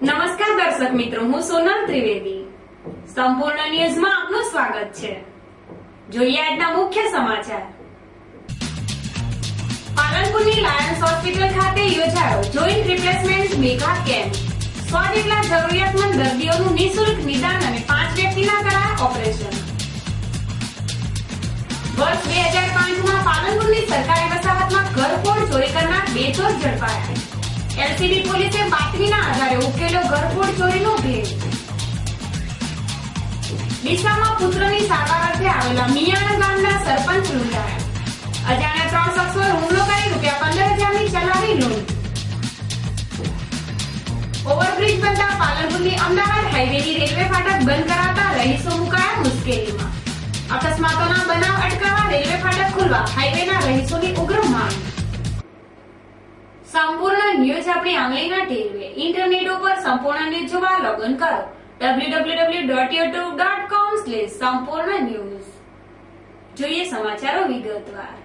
નમસ્કાર દર્શક મિત્રો, હું સોનલ ત્રિવેદી. સંપૂર્ણ ન્યૂઝમાં આપનું સ્વાગત છે. જોઈએ આજના મુખ્ય સમાચાર. પાલનપુરની લાયન્સ હોસ્પિટલ ખાતે યોજાયો જોઈન્ટ રિપ્લેસમેન્ટ મેગા કેમ્પ. 100 જેટલા જરૂરિયાતમંદ દર્દીઓનું નિઃશુલ્ક નિદાન અને 5 વ્યક્તિના કરાયા ઓપરેશન. વર્ષ 2005માં પાલનપુરની સરકારી વસાહતમાં ઘરફોડ ચોરી કરનાર 2 ચોર ઝડપાયા. એલસીબી પોલીસે બાતમીના આધારે ઉકેલ્યો ઘરફોડ ચોરીનો ભેદ. ડીસામાં પુત્રની સારવાર અર્થે આવેલા મિયાણા ગામના સરપંચ લૂંટાયા. અજાણ્યા 3 શખ્સોએ હુમલો કરી ₹15,000ની ચલાવી લૂંટ. ઓવરબ્રિજ બનતા પાલનપુરની અમદાવાદ હાઈવેની રેલવે ફાટક બંધ કરાતા રહીશો મુકાયા મુશ્કેલીમાં. અકસ્માતોના બનાવ અટકાવવા રેલવે ફાટક ખોલવા હાઈવેના રહીશોની ઉગ્ર માંગ. સંપૂર્ણ ન્યૂઝ આપણી આંગળીના ટેરવે. ઇન્ટરનેટ ઉપર સંપૂર્ણ ન્યૂઝ જોવા લોગિન કરો www.youtube.com/સંપૂર્ણ-ન્યૂઝ. જોઈએ સમાચારો વિગતવાર.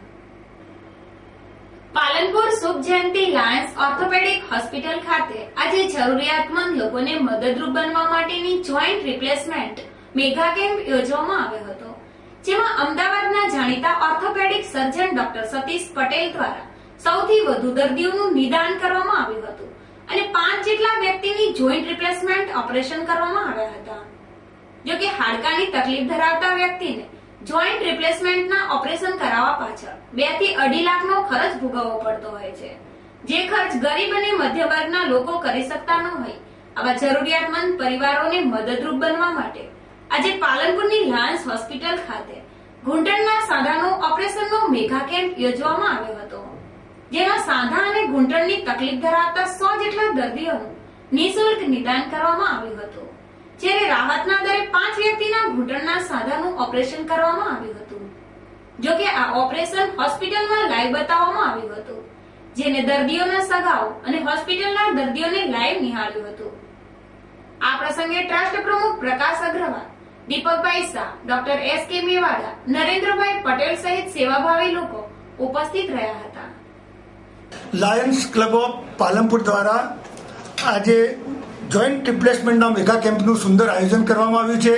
પાલનપુર શુભ જયંતિ લાયન્સ ઓર્થોપેડિક હોસ્પિટલ ખાતે આજે જરૂરિયાતમંદ લોકોને મદદરૂપ બનવા માટેની જોઈન્ટ રિપ્લેસમેન્ટ મેગા કેમ્પ યોજવામાં આવ્યો હતો, જેમાં અમદાવાદના જાણીતા orthopaedic surgeon doctor Satish Patel દ્વારા સૌથી વધુ દર્દીઓનું નિદાન કરવામાં આવ્યું હતું અને 5 જેટલા વ્યક્તિની જોઈન્ટ રિપ્લેસમેન્ટ ઓપરેશન કરવામાં આવ્યા હતા. જો કે હાડકાની તકલીફ ધરાવતા વ્યક્તિને જોઈન્ટ રિપ્લેસમેન્ટના ઓપરેશન કરાવવા પાછળ 2 થી 2.5 લાખનો ખર્ચ ભોગવવો પડતો હોય છે, જે ખર્ચ ગરીબ અને મધ્ય વર્ગના લોકો કરી શકતા ન હોય. આવા જરૂરિયાતમંદ પરિવારોને મદદરૂપ બનવા માટે આજે પાલનપુરની લાયન્સ હોસ્પિટલ ખાતે ઘૂંટણના સાંધાનો ઓપરેશનનો મેગા કેમ્પ યોજવામાં આવ્યો હતો, જેમાં સાંધા અને ઘૂંટણની તકલીફ ધરાવતા 100 જેટલા દર્દીઓનું નિઃશુલ્ક નિદાન કરવામાં આવ્યું હતું. જ્યારે રાહતના દરે 5 વ્યક્તિના ઘૂંટણના સાંધાનું ઓપરેશન કરવામાં આવ્યું હતું. જો કે આ ઓપરેશન હોસ્પિટલમાં લાઈવ બતાવવામાં આવ્યું હતું, જેને દર્દીઓના સગાઓ અને હોસ્પિટલના દર્દીઓને લાઈવ નિહાળ્યું હતું. આ પ્રસંગે ટ્રસ્ટ પ્રમુખ પ્રકાશ અગ્રવાલ, દીપકભાઈ શાહ, ડોક્ટર એસ કે મેવાડા, નરેન્દ્રભાઈ પટેલ સહિત સેવાભાવી લોકો ઉપસ્થિત રહ્યા હતા. લાયન્સ ક્લબ ઓફ પાલનપુર દ્વારા આજે જોઈન્ટ રિપ્લેસમેન્ટના મેગા કેમ્પનું સુંદર આયોજન કરવામાં આવ્યું છે.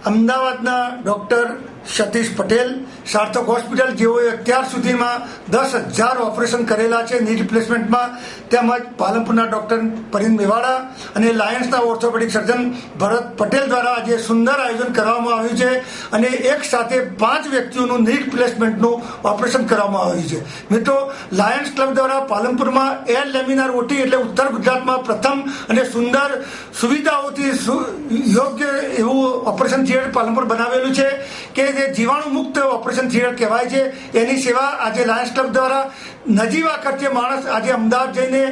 અમદાવાદના ડોક્ટર સતીશ પટેલ, સાર્થક હોસ્પિટલ, જેઓએ અત્યાર સુધીમાં 10,000 ઓપરેશન કરેલા છે ની રિપ્લેસમેન્ટમાં, તેમજ પાલનપુરના ડોક્ટર પરિન મેવાડા અને લાયન્સના ઓર્થોપેડિક સર્જન ભરત પટેલ દ્વારા આજે સુંદર આયોજન કરવામાં આવ્યું છે અને એક સાથે 5 વ્યક્તિઓનું ની રિપ્લેસમેન્ટનું ઓપરેશન કરવામાં આવ્યું છે. મિત્રો, લાયન્સ ક્લબ દ્વારા પાલનપુરમાં એર લેમિનાર ઓટી એટલે ઉત્તર ગુજરાતમાં પ્રથમ અને સુંદર સુવિધાઓથી યોગ્ય એવું ઓપરેશન થિયેટર પાલનપુર બનાવેલું છે કે જે જીવાણુ મુક્ત ઓપરેશન થિયેટર કહેવાય છે. એની સેવા આજે લાયન્સ ક્લબ દ્વારા નજીવા ખર્ચે માણસ આજે અમદાવાદ જઈને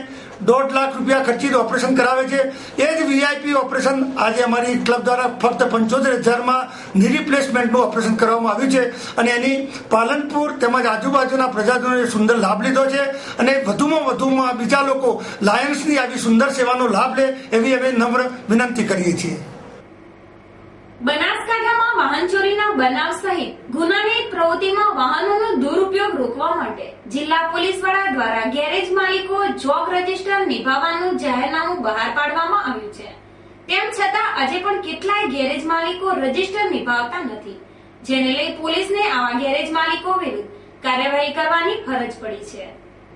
1.5 લાખ રૂપિયા ખર્ચી ઓપરેશન કરાવે છે. એ જ વીઆઈપી ઓપરેશન આજે અમારી ક્લબ દ્વારા ફક્ત 75,000માં ની રિપ્લેસમેન્ટનું ઓપરેશન કરવામાં આવ્યું છે અને એની પાલનપુર તેમજ આજુબાજુના પ્રજાજનોએ સુંદર લાભ લીધો છે અને વધુમાં બીજા લોકો લાયન્સની આવી સુંદર સેવાનો લાભ લે એવી અમે નમ્ર વિનંતી કરીએ છીએ. બનાસકાંઠામાં વાહન ચોરીના બનાવ સહિત ગુનાની પ્રવૃત્તિમાં વાહનોનો દુરુપયોગ રોકવા માટે જિલ્લા પોલીસ વડા દ્વારા ગેરેજ માલિકો જોગ રજીસ્ટર નિભાવવાનું જાહેરનામું બહાર પાડવામાં આવ્યું છે. તેમ છતાં આજે પણ કેટલાય ગેરેજ માલિકો રજીસ્ટર નિભાવતા નથી, જેને લઈ પોલીસને આવા ગેરેજ માલિકો વિરુદ્ધ કાર્યવાહી કરવાની ફરજ પડી છે.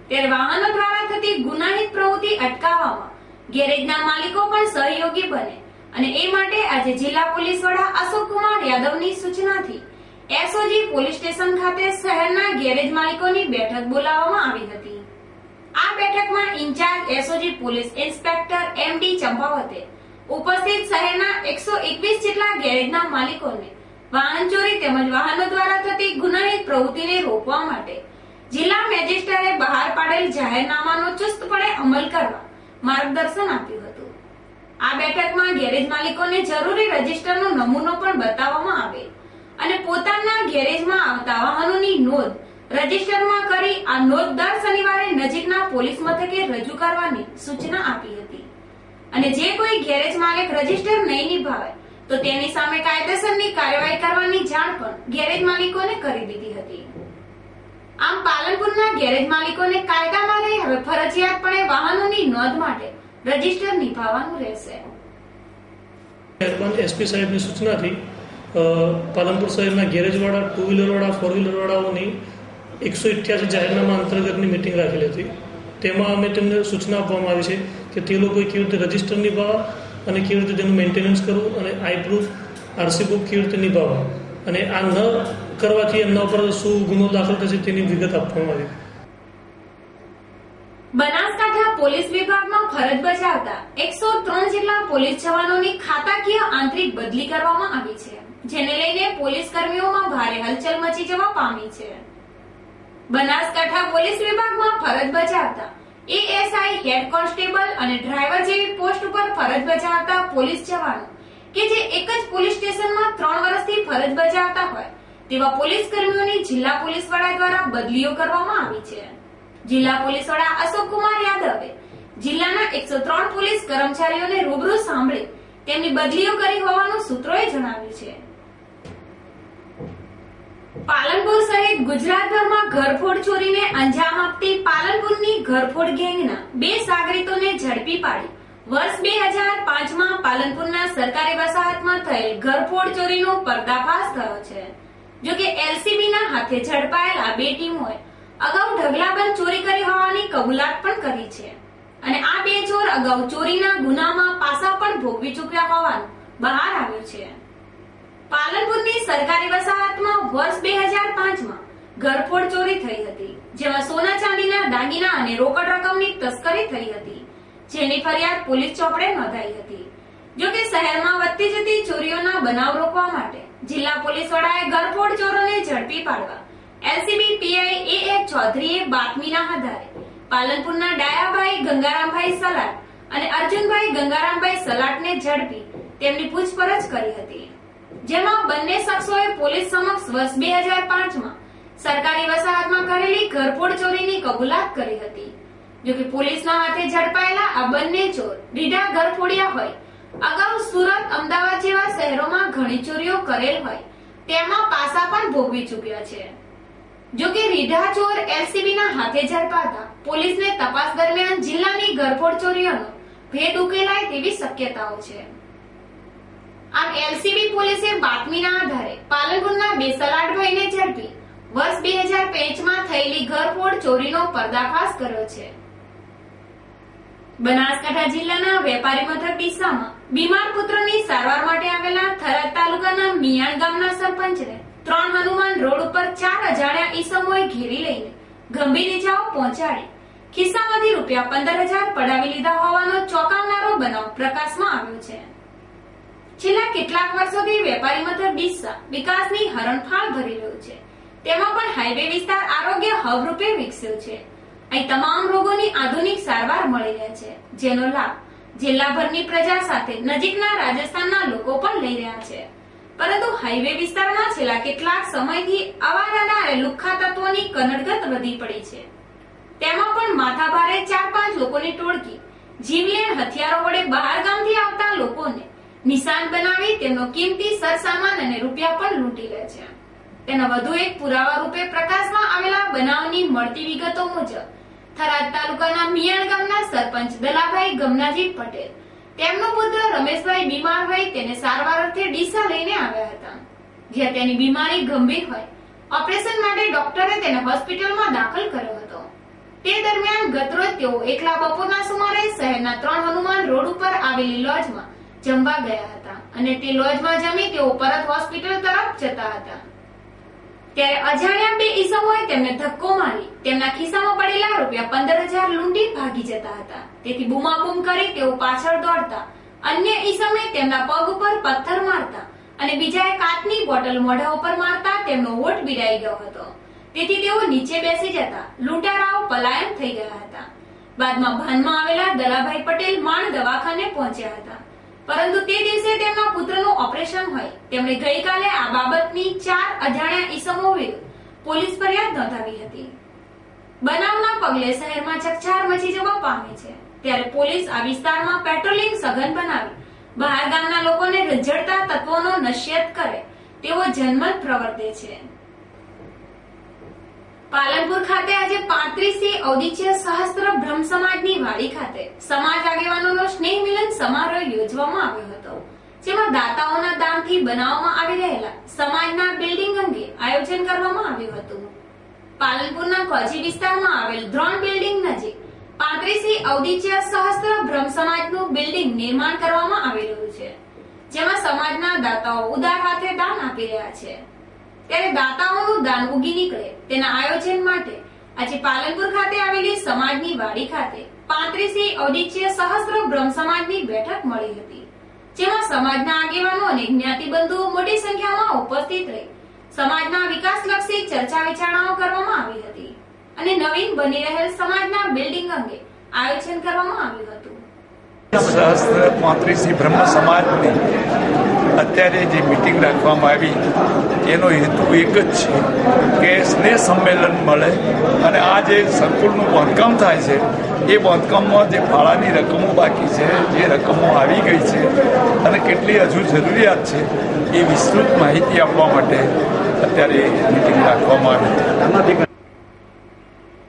ત્યારે વાહનો દ્વારા થતી ગુનાહિત પ્રવૃત્તિ અટકાવવામાં ગેરેજના માલિકો પણ સહયોગી બને અને એ માટે આજે જિલ્લા પોલીસ વડા અશોક કુમાર યાદવની સૂચનાથી એસઓજી પોલીસ સ્ટેશન ખાતે શહેરના ગેરેજ માલિકોની બેઠક બોલાવવામાં આવી હતી. આ બેઠકમાં incharge SOG police inspector MD ચંપાવતે ઉપસ્થિત શહેરના 121 જેટલા ગેરેજના માલિકોને વાહન ચોરી તેમજ વાહનો દ્વારા થતી ગુનાહિત પ્રવૃત્તિને રોકવા માટે જિલ્લા મેજિસ્ટ્રેટે બહાર પાડેલ જાહેરનામાનો ચુસ્તપણે અમલ કરવા માર્ગદર્શન આપ્યું હતું. આ બેઠકમાં ગેરેજ માલિકોને જરૂરી રજીસ્ટરનો નમૂનો પણ બતાવવામાં આવે અને પોતાના ગેરેજમાં આવતા વાહનોની નોંધ રજીસ્ટરમાં કરી આ નોંધ દર શનિવારે નજીકના પોલીસ મથકે રજૂ કરવાની સૂચના આપી હતી અને જે કોઈ ગેરેજ માલિક રજીસ્ટર નહીં નિભાવે તો તેની સામે કાયદેસરની કાર્યવાહી કરવાની જાણ પણ ગેરેજ માલિકોને કરી દીધી હતી. આમ પાલનપુરના ગેરેજ માલિકોને કાયદામાં રહી હવે ફરજિયાતપણે વાહનોની નોંધ માટે રજીસ્ટર નિભાવવાનું રહેશે. મહેરબાન એસપી સાહેબની સૂચનાથી પાલનપુર શહેરના ગેરેજવાળા, ટુ વ્હીલરવાળા, ફોર વ્હીલરવાળાઓની 188 જાહેરનામા અંતર્ગતની મિટિંગ રાખેલી હતી. તેમાં અમે તેમને સૂચના આપવામાં આવી છે કે તે લોકોએ કેવી રીતે રજીસ્ટર નિભાવવા અને કેવી રીતે તેનું મેન્ટેનન્સ કરવું અને આઈ પ્રૂફ, આરસી બુક કેવી રીતે નિભાવવા અને આ ન કરવાથી એમના ઉપર શું ગુનો દાખલ થશે તેની વિગત આપવામાં આવી. બનાસકાંઠા પોલીસ વિભાગમાં ફરજ બજાવતા 103 જેટલા પોલીસ જવાનોની ખાતાકીય આંતરિક બદલી કરવામાં આવી છે, જેને લઈને પોલીસ કર્મીઓમાં ભારે હલચલ મચી જવા પામી છે. બનાસકાંઠા પોલીસ વિભાગમાં ફરજ બજાવતા એએસઆઈ, હેડ કોન્સ્ટેબલ અને ડ્રાઈવર જેવી પોસ્ટ ઉપર ફરજ બજાવતા પોલીસ જવાનો કે જે એક જ પોલીસ સ્ટેશનમાં 3 વર્ષથી ફરજ બજાવતા હોય તેવા પોલીસ કર્મીઓની જિલ્લા પોલીસ વડા દ્વારા બદલીઓ કરવામાં આવી છે. જિલ્લા પોલીસ વડા અશોક કુમાર યાદવે જિલ્લાના 103 પોલીસ કર્મચારીઓને રૂબરૂ સાંભળી તેમની બદલીઓ કરી હોવાનું સૂત્રોએ જણાવ્યું છે. પાલનપુર સહિત ગુજરાતભરમાં ઘરફોડ ચોરીને અંજામ આપતી પાલનપુરની ઘરફોડ ગેંગના 2 સાગરીતોને ઝડપી પાડી વર્ષ 2005માં પાલનપુરના સરકારી વસાહતમાં થયેલ ઘરફોડ ચોરીનો પર્દાફાશ થયો છે. જોકે એલસીબીના હાથે ઝડપાયેલ આ 2 ટીમોએ અગાઉ ઢગલાબંધ ચોરી કરી હોવાની કબૂલાત પણ કરી છે અને આ 2 ચોર અગાઉ ચોરીના ગુનામાં પાસા પણ ભોગવી ચૂક્યા હોવાનું બહાર આવ્યું છે. પાલનપુરની સરકારી વસાહતમાં વર્ષ 2005માં ઘરફોડ ચોરી થઈ હતી, જેમાં સોના ચાંદીના દાગીના અને રોકડ રકમની તસ્કરી થઈ હતી, જેની ફરિયાદ પોલીસ ચોપડે નોંધાઈ હતી. જોકે શહેરમાં વધતી જતી ચોરીઓના બનાવ રોકવા માટે જિલ્લા પોલીસ વડાએ ઘરફોડ ચોરોને ઝડપી પાડવા એલસીબી પીઆઈ એ ચૌધરીએ બાતમીના આધારે પાલનપુરના ડાયાભાઈ ગંગારામભાઈ સલાટ અને અર્જુનભાઈ ગંગારામભાઈ સલાટને ઝડપી તેમની પૂછપરછ કરી હતી, જેમાં બંને શખ્સોએ પોલીસ સમક્ષ વર્ષ 2005માં સરકારી વસાહતમાં કરેલી ઘરફોડ ચોરીની કબૂલાત કરી હતી. જોકે પોલીસના હાથે ઝડપાયેલા આ બંને ચોર રીઢા ઘરફોડિયા હોય, અગાઉ સુરત, અમદાવાદ જેવા શહેરોમાં ઘણી ચોરીઓ કરેલ હોય તેમાં પાસા પણ ભોગવી ચૂક્યા છે. જોકે રીઢા ચોર એલસીબીના હાથે ઝડપાતા પોલીસને તપાસ દરમિયાન જિલ્લાની ઘરફોડ ચોરીઓનો ભેદ ઉકેલાય તેવી શક્યતાઓ છે. આમ એલસીબી પોલીસે બાતમીના આધારે પાલનપુરના 2 સલાટભાઈને ઝડપી વર્ષ 2005માં થયેલી ઘરફોડ ચોરીનો પર્દાફાશ કર્યો છે. બનાસકાંઠા જિલ્લાના વેપારી મથક ડીસામાં બીમાર પુત્રની સારવાર માટે આવેલા થરાદ તાલુકાના મિયાણ ગામના સરપંચને 3 હનુમાન રોડ ઉપર 4 અજાણ્યા ઈસમોએ ઘેરી લઈને ગંભીર ઇજાઓ પહોંચાડી ખિસ્સામાંથી ₹15,000 પડાવી લીધા હોવાનો ચોંકાવનારો બનાવ પ્રકાશમાં આવ્યો છે. છેલ્લા કેટલાક વર્ષોથી વેપારી મથક ડીસા વિકાસની હરણફાળ ભરી રહ્યું છે, તેમાં પણ હાઈવે વિસ્તાર આરોગ્ય હબ રૂપે વિકસ્યો છે. અહીં તમામ રોગોની આધુનિક સારવાર મળી રહે છે, જેનો લાભ જિલ્લાભરની પ્રજા સાથે નજીકના રાજસ્થાનના લોકો પણ લઈ રહ્યા છે. પરંતુ હાઈવે વિસ્તારમાં છેલ્લા કેટલાક સમયથી અવારનવાર લુખ્ખા તત્વોની કનડગત વધી પડી છે. તેમાં પણ માથાભારે 4-5 લોકોની ટોળકી જીવલેણ હથિયારો વડે બહાર ગામથી આવતા લોકોને નિશાન બનાવી તેમનો કિંમતી સરસામાન અને રૂપિયા પણ લૂંટી લે છે. તેનો વધુ એક પુરાવા રૂપે પ્રકાશમાં આવેલા બનાવની મળતી વિગતો મુજબ થરાદ તાલુકાના મિયાણ ગામના સરપંચ દલાભાઈ ગમનાજી પટેલ તેમનો પુત્ર રમેશભાઈ બીમાર હોય તેને સારવાર અર્થે ડીસા લઈને આવ્યા હતા, જ્યાં તેની બીમારી ગંભીર હોય ઓપરેશન માટે ડોક્ટરે તેને હોસ્પિટલમાં દાખલ કર્યો હતો. તે દરમિયાન ગતરોજ તેઓ એકલા બપોરના સુમારે શહેરના 3 હનુમાન રોડ ઉપર આવેલી લોજમાં જમવા ગયા હતા અને તે લોજમાં જમી તેઓ પરત હોસ્પિટલ તરફ જતા હતા. ત્યારે અજાણ્યા 2 ઈસમોએ તેમને ધક્કો મારી તેમના ખિસ્સામાં પડેલા ₹15,000 લૂંટી ભાગી જતા હતા. તેથી બૂમાબૂમ કરી તેઓ પાછળ દોડતા અન્ય ઈસમે તેમના પગ ઉપર પથ્થર મારતા અને બીજાએ કાચની બોટલ મોઢા ઉપર મારતા તેમનો હોઠ બિરાઈ ગયો હતો. તેથી તેઓ નીચે બેસી જતા લૂંટારાઓ પલાયન થઈ ગયા હતા. બાદમાં ભાનમાં આવેલા દલાભાઈ પટેલ માંડ દવાખાને પહોંચ્યા હતા, પરંતુ તે દિવસે તેમના પુત્રનું ઓપરેશન હોય તેમણે ગઈકાલે આ બાબતની 4 અજાણ્યા ઈસમો વિરુદ્ધ પોલીસ ફરિયાદ નોંધાવી હતી. બનાવના પગલે શહેરમાં ચકચાર મચી જવા પામી છે. ત્યારે પોલીસ આ વિસ્તારમાં પેટ્રોલિંગ સઘન બનાવી બહાર ગામના લોકોને રંજડતા તત્વોનો નશ્યત કરે તેવો જનમત પ્રવર્તે છે. પાલનપુર ખાતે આજે 35મી ઔદિત્ય સહસ્ત્ર બ્રહ્મ સમાજની વાડી ખાતે સમાજ આગેવાનોનો સ્નેહ મિલન સમારોહ યોજવામાં આવ્યો હતો, જેમાં દાતાઓના દાનથી બનાવવામાં આવી રહેલા સમાજના બિલ્ડિંગ અંગે આયોજન કરવામાં આવ્યું હતું. પાલનપુરના કોજી વિસ્તારમાં આવેલ દ્રોણ બિલ્ડિંગ નજીક 35મી ઔદિત્ય સહસ્ત્ર બ્રહ્મ સમાજનું બિલ્ડિંગ નિર્માણ કરવામાં આવી રહ્યું છે, જેમાં સમાજના દાતાઓ ઉદાર હાથે દાન આપી રહ્યા છે. ત્યારે દાતાઓનું દાન ઉગી નીકળે તેના આયોજન માટે આજે પાલનપુર ખાતે આવેલી સમાજની વાડી ખાતે 35મી ઔદિત્ય સહસ્ત્ર બ્રહ્મ સમાજની બેઠક મળી હતી, જેમાં સમાજના આગેવાનો અને જ્ઞાતિબંધુઓ મોટી સંખ્યામાં ઉપસ્થિત રહી સમાજના વિકાસલક્ષી ચર્ચા વિચારણાઓ કરવામાં આવી હતી અને નવીન બની રહેલ સમાજના બિલ્ડિંગ અંગે આયોજન કરવામાં આવ્યું હતું. સહસ્ત્ર 35મી બ્રહ્મ સમાજની અત્યારે જે મિટિંગ રાખવામાં આવી એનો હેતુ એક જ છે કે સ્નેહ સંમેલન મળે અને આ જે સંકુલનું બાંધકામ થાય છે એ બાંધકામમાં જે ફાળાની રકમો બાકી છે, જે રકમો આવી ગઈ છે અને કેટલી હજુ જરૂરિયાત છે એ વિસ્તૃત માહિતી આપવા માટે અત્યારે મિટિંગ રાખવામાં આવી.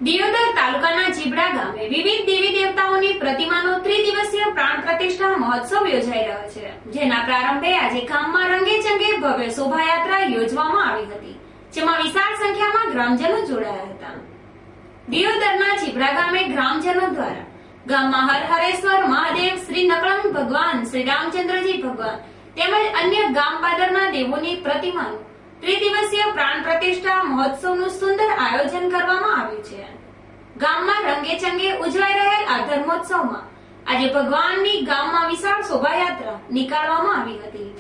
દિયોદર તાલુકાના જીબડા ગામે વિવિધ દેવી દેવતાઓની પ્રતિમાનો ત્રિદિવસીય પ્રાણ પ્રતિષ્ઠા મહોત્સવ યોજાઈ રહ્યો છે, જેના પ્રારંભે આજે ગામમાં રંગેચંગે ભવ્ય શોભાયાત્રા યોજવામાં આવી હતી, જેમાં વિશાળ સંખ્યામાં ગ્રામજનો જોડાયા હતા. દિયોદરના જીબડા ગામે ગ્રામજનો દ્વારા ગામમાં હર હરેશ્વર મહાદેવ, શ્રી નકળંગ ભગવાન, શ્રી રામચંદ્રજી ભગવાન તેમજ અન્ય ગામ પાદરના દેવોની પ્રતિમાનું ત્રિદિવસીય પ્રાણ પ્રતિષ્ઠા મહોત્સવનું સુંદર આયોજન કરવામાં આવ્યું છે. ગામમાં રંગેચંગે ઉજવાઈ રહેલ આ ધર્મોત્સવમાં આજે ભગવાનની ગામમાં વિશાળ શોભાયાત્રા નીકાળવામાં આવી હતી,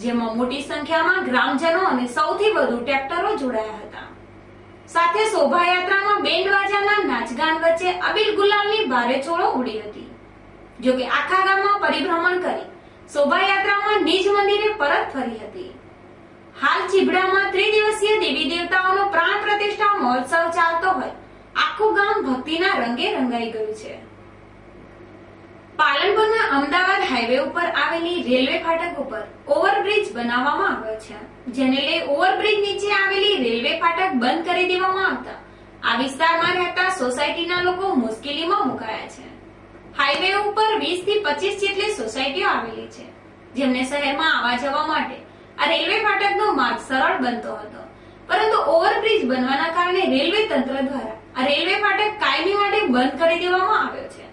જેમાં મોટી સંખ્યામાં ગ્રામજનો અને સૌથી વધુ ટ્રેક્ટરો જોડાયા હતા. સાથે શોભાયાત્રામાં બેન્ડ વાજાના નાચગાન વચ્ચે અબીલ ગુલાલની ભારે ચોળો ઉડી હતી. જોકે આખા ગામમાં પરિભ્રમણ કરી શોભાયાત્રામાં નિજ મંદિરે પરત ફરી હતી. હાલ ચીબડામાં ત્રિદિવસીય દેવી દેવતાઓનો પ્રાણ પ્રતિષ્ઠા મહોત્સવ ચાલતો હોય આખું ગામ ભક્તિના રંગે રંગાઈ ગયું છે. પાલનપુરના અમદાવાદ હાઈવે ઉપર આવેલી રેલવે ફાટક ઉપર ઓવરબ્રિજ બનાવવામાં આવ્યો છે, જેને લઈ ઓવરબ્રિજ નીચે આવેલી રેલવે ફાટક બંધ કરી દેવામાં આવતા આ વિસ્તારમાં રહેતા સોસાયટીના લોકો મુશ્કેલીમાં મુકાયા છે. હાઈવે ઉપર 20 થી 25 જેટલી સોસાયટીઓ આવેલી છે, જેમને શહેરમાં આવવા જવા માટે આ રેલવે ફાટકનો માર્ગ સરળ બનતો હતો, પરંતુ ઓવરબ્રિજ બનવાના કારણે રેલવે તંત્ર દ્વારા આ રેલવે ફાટક કાયમી માટે બંધ કરી દેવામાં આવ્યો છે,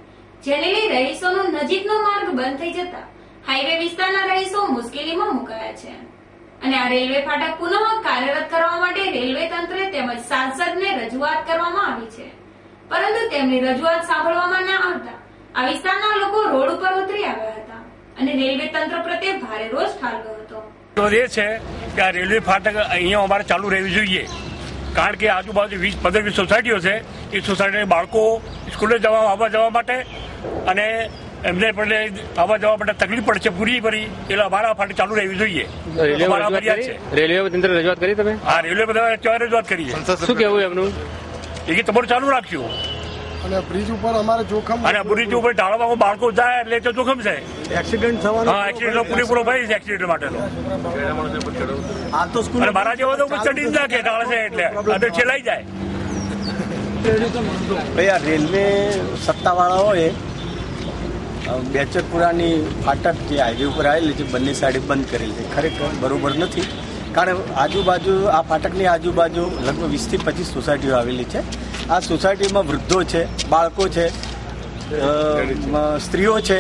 જેને લઈ રહીશોનો નજીકનો માર્ગ બંધ થઈ જતા હાઈવે વિસ્તારના રહીશો મુશ્કેલીમાં મુકાયા છે. અને આ રેલવે ફાટક પુનઃ કાર્યરત કરવા માટે રેલવે તંત્ર તેમજ સાંસદને રજૂઆત કરવામાં આવી છે, પરંતુ તેમની રજૂઆત સાંભળવામાં ન આવતા આ વિસ્તારના લોકો રોડ ઉપર ઉતરી આવ્યા હતા અને રેલવે તંત્ર પ્રત્યે ભારે રોષ ઠાલવ્યો હતો. એ છે કે આ રેલવે ફાટક અહીંયા અમારે ચાલુ રહેવી જોઈએ, કારણ કે આજુબાજુ 15-20 સોસાયટીઓ છે. એ સોસાયટીના બાળકો સ્કૂલે આવવા જવા માટે અને એમને પડે આવવા જવા માટે તકલીફ પડશે પૂરી એટલે અમારા ફાટક ચાલુ રહેવી જોઈએ. રેલવે તંત્ર રજૂઆત કરી તમે? હા, રેલવે બધા રજૂઆત કરીએ. શું કેવું એમનું? એ તમારું ચાલુ રાખ્યું અને બ્રિજ ઉપર અમારે જોખમ, અને બ્રિજ ઉપર ઢાળવામાં બાળકો જાય એટલે તો જોખમ છે. એક્સિડન્ટ થવાનો. હા, એક્સિડન્ટ પૂરેપૂરો ભાઈ છે એક્સિડન્ટ માટેનો. અને મારા જેવો તો ચડી જાય કે ઢાળ છે એટલે છેલાઈ જાય. ભાઈ આ રેલવે સત્તાવાળાઓએ બેચરપુરાની ફાટક જે હાઈવે ઉપર આવેલી છે બંને સાઈડે બંધ કરેલી છે, ખરેખર બરોબર નથી. કારણ આજુબાજુ આ ફાટકની આજુબાજુ લગભગ 20 થી 25 સોસાયટીઓ આવેલી છે. આ સોસાયટીમાં વૃદ્ધો છે, બાળકો છે, સ્ત્રીઓ છે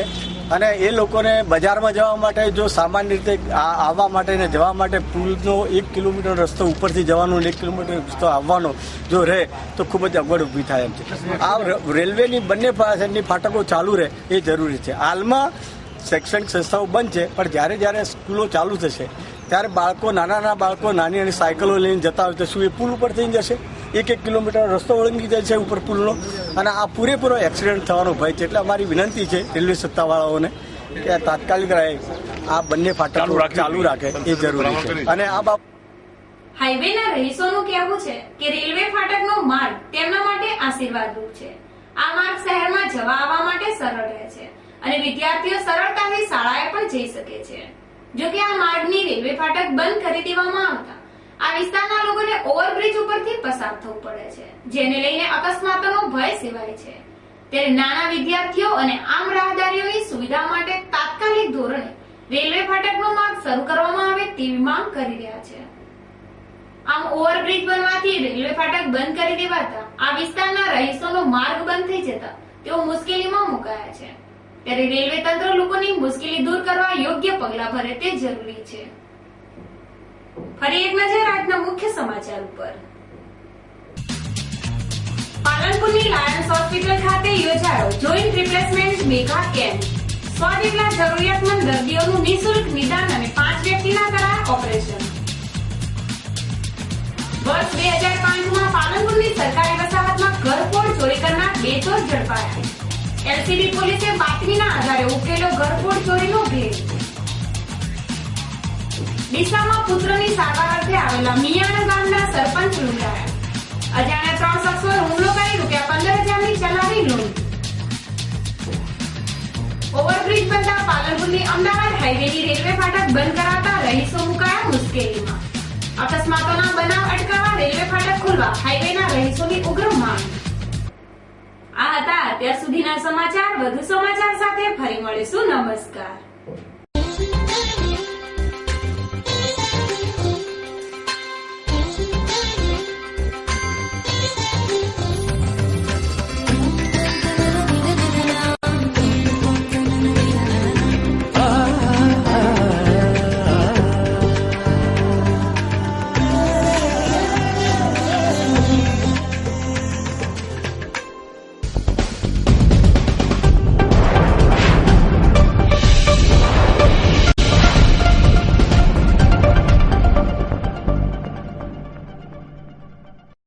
અને એ લોકોને બજારમાં જવા માટે જો સામાન્ય રીતે આવવા માટે ને જવા માટે પુલનો 1 કિલોમીટર રસ્તો ઉપરથી જવાનો અને 1 કિલોમીટર રસ્તો આવવાનો જો રહે તો ખૂબ જ અગવડ ઊભી થાય એમ છે. આ રેલવેની બંને પાસેની ફાટકો ચાલુ રહે એ જરૂરી છે. હાલમાં શૈક્ષણિક સંસ્થાઓ બંધ છે, પણ જ્યારે સ્કૂલો ચાલુ થશે ત્યારે નાના બાળકો નાની નાની સાયકલો લઈને જતા હોય તો શું એ પુલ ઉપર થઈને જશે? 1 કિલોમીટર રસ્તો ઓળંગી જાય છે ઉપર પુલનો, અને આ પૂરેપૂરો એક્સિડન્ટ થવાનો ભય છે. એટલે અમારી વિનંતી છે રેલવે સત્તાવાળાઓને કે તાત્કાલિક આ બંને ફાટકો ચાલુ રાખે એ જરૂરી છે. અને આ હાઈવેના રહીશોનું કહેવું છે કે રેલવે ફાટકનો માર્ગ તેમના માટે આશીર્વાદરૂપ છે. આ માર્ગ શહેરમાં જવા આવવા માટે સરળ રહે છે અને વિદ્યાર્થીઓ સરળતાથી શાળાએ પણ જઈ શકે છે. જો કે આ માર્ગની રેલવે ફાટક બંધ કરી દેવામાં આવતા આ વિસ્તારના લોકોને ઓવરબ્રિજ ઉપરથી પસાર થવું પડે છે, જેને લઈને અકસ્માતોનો ભય સેવાય છે. ત્યારે નાના વિદ્યાર્થીઓ અને આમ રાહદારીઓની સુવિધા માટે તાત્કાલિક ધોરણે રેલવે ફાટકનો માર્ગ શરૂ કરવામાં આવે તેવી માંગ કરી રહ્યા છે. આમ ઓવરબ્રિજ બનવાથી રેલવે ફાટક બંધ કરી દેવાતા આ વિસ્તારના રહીશોનો માર્ગ બંધ થઈ જતા તેઓ મુશ્કેલીમાં મુકાયા છે. ત્યારે રેલવે તંત્ર લોકોની મુશ્કેલી દૂર કરવા યોગ્ય પગલાં ભરે તે જરૂરી છે. ફરી એક નજર આજના મુખ્ય સમાચાર ઉપર. પાલનપુરની લાયન્સ હોસ્પિટલ ખાતે યોજાયો જોઈન્ટ રિપ્લેસમેન્ટ મેગા કેમ્પ. 100 જેટલા જરૂરિયાતમંદ દર્દીઓનું નિઃશુલ્ક નિદાન અને 5 વ્યક્તિના કરાયા ઓપરેશન. વર્ષ 2005માં પાલનપુરની સરકારી વસાહતમાં ઘરફોડ ચોરી કરનાર 2 ચોર ઝડપાયા. એલસીબી પોલીસે બાતમીના આધારે ઉકેલ્યો ઘરફોડ ચોરીનો ભેદ. ડીસામાં પુત્રની સારવાર અર્થે આવેલા મિયાણા ગામના સરપંચ લૂંટાયા. અજાણ્યા 3 શખ્સોએ હુમલો કરી ₹15,000ની ચલાવી લૂંટ. ઓવરબ્રિજ બનતા પાલનપુરની અમદાવાદ હાઈવેની રેલવે ફાટક બંધ કરાતા રહીશો મુકાયા મુશ્કેલીમાં. અકસ્માતોના બનાવ અટકાવવા રેલવે ફાટક ખોલવા હાઈવેના રહીશોની ઉગ્ર માંગ. આ હતા અત્યાર સુધીના સમાચાર. વધુ સમાચાર સાથે ફરી મળીશું. નમસ્કાર.